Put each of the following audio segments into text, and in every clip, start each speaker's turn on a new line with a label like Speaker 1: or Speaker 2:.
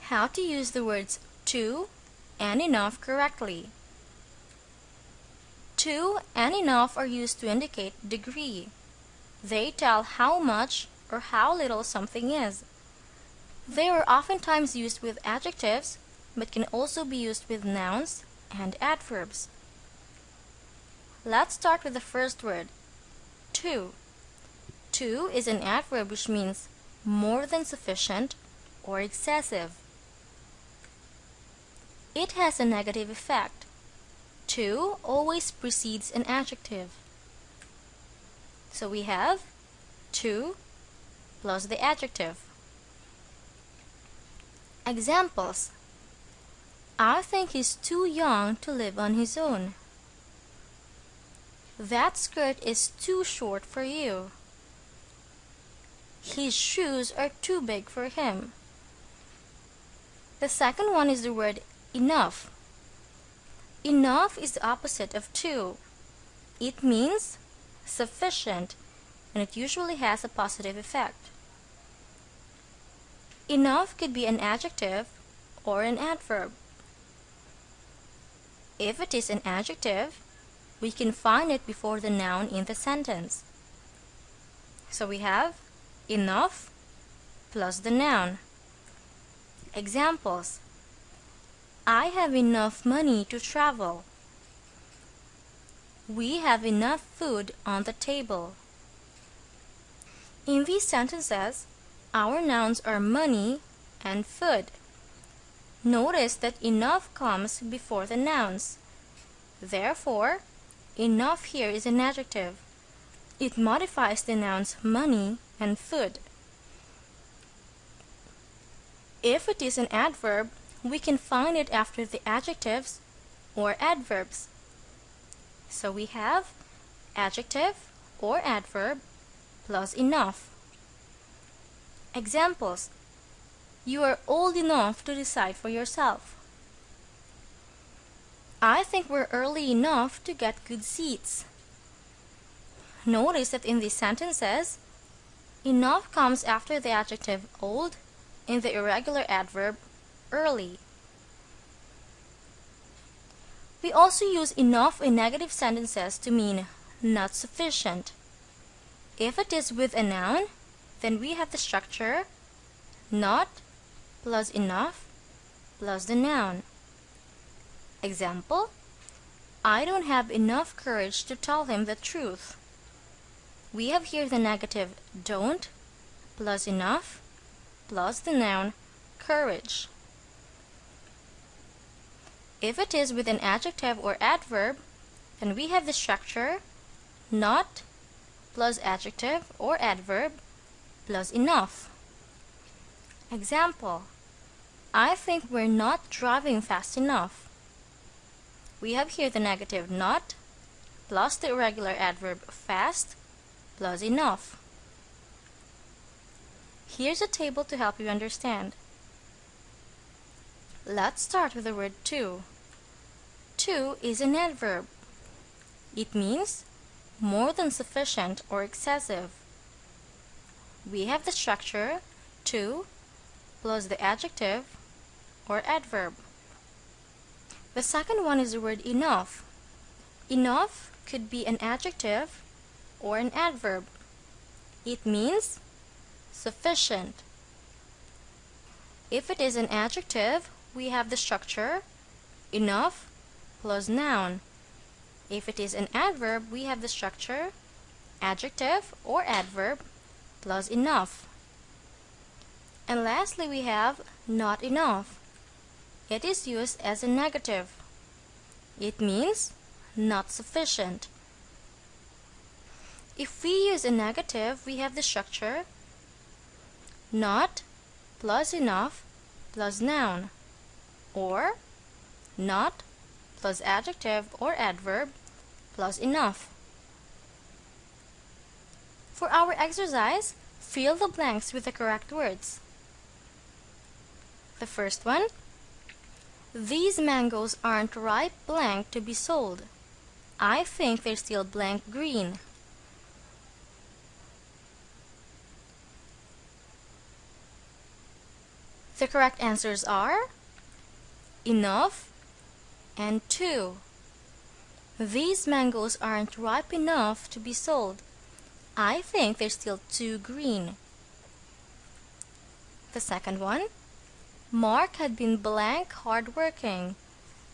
Speaker 1: How to use the words to and enough correctly. To and enough are used to indicate degree. They tell how much or how little something is. They are oftentimes used with adjectives, but can also be used with nouns and adverbs. Let's start with the first word, to. To is an adverb which means more than sufficient or excessive. It has a negative effect. To always precedes an adjective. So we have to plus the adjective. Examples: I think he's too young to live on his own. That skirt is too short for you. His shoes are too big for him. The second one is the word enough. Enough is the opposite of to. It means sufficient, and it usually has a positive effect. Enough could be an adjective or an adverb. If it is an adjective, we can find it before the noun in the sentence. So we have enough plus the noun. Examples: I have enough money to travel. We have enough food on the table. In these sentences, our nouns are money and food. Notice that enough comes before the nouns. Therefore, enough here is an adjective. It modifies the nouns money and food. If it is an adverb, we can find it after the adjectives or adverbs. So we have adjective or adverb plus enough. Examples: you are old enough to decide for yourself. I think we're early enough to get good seats. Notice that in these sentences, enough comes after the adjective old and the irregular adverb early. We also use enough in negative sentences to mean not sufficient. If it is with a noun, then we have the structure not plus enough plus the noun. Example: I don't have enough courage to tell him the truth. We have here the negative don't plus enough plus the noun courage. If it is with an adjective or adverb, then we have the structure not plus adjective or adverb plus enough. Example: I think we're not driving fast enough. We have here the negative not plus the irregular adverb fast plus enough. Here's a table to help you understand. Let's start with the word to. To is an adverb. It means more than sufficient or excessive. We have the structure to plus the adjective or adverb. The second one is the word enough. Enough could be an adjective or an adverb. It means sufficient. If it is an adjective, we have the structure enough plus noun. If it is an adverb, we have the structure adjective or adverb plus enough. And lastly, we have not enough. It is used as a negative. It means not sufficient. If we use a negative, we have the structure not plus enough plus noun, or not plus adjective or adverb plus enough. For our exercise, fill the blanks with the correct words. The first one: these mangoes aren't ripe blank to be sold. I think they're still blank green. The correct answers are enough and 2. These mangoes aren't ripe enough to be sold. I think they're still too green. The second one, Mark had been blank hardworking.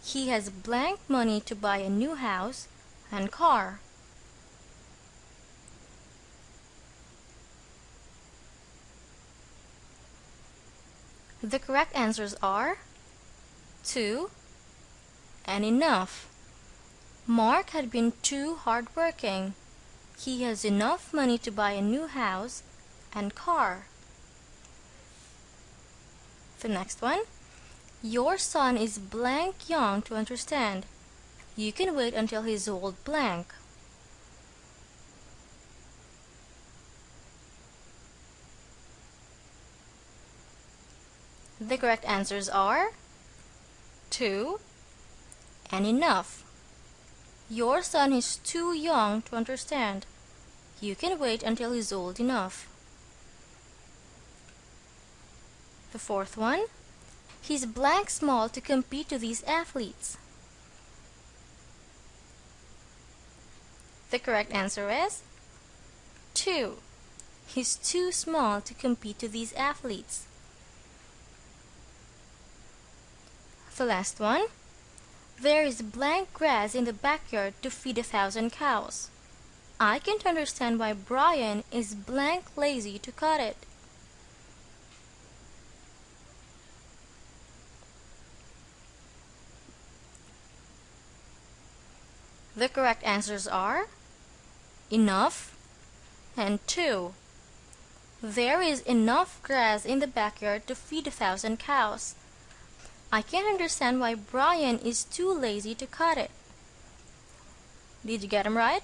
Speaker 1: He has blank money to buy a new house and car. The correct answers are 2 and enough. Mark had been too hardworking. He has enough money to buy a new house and car. The next one, your son is blank young to understand. You can wait until he's old blank. The correct answers are 2 and enough. Your son is too young to understand. You can wait until he's old enough. The fourth one, he's blank small to compete to these athletes. The correct answer is 2. He's too small to compete to these athletes. The last one, there is blank grass in the backyard to feed 1,000 cows. I can't understand why Brian is blank lazy to cut it. The correct answers are enough and 2. There is enough grass in the backyard to feed 1,000 cows. I can't understand why Brian is too lazy to cut it. Did you get them right?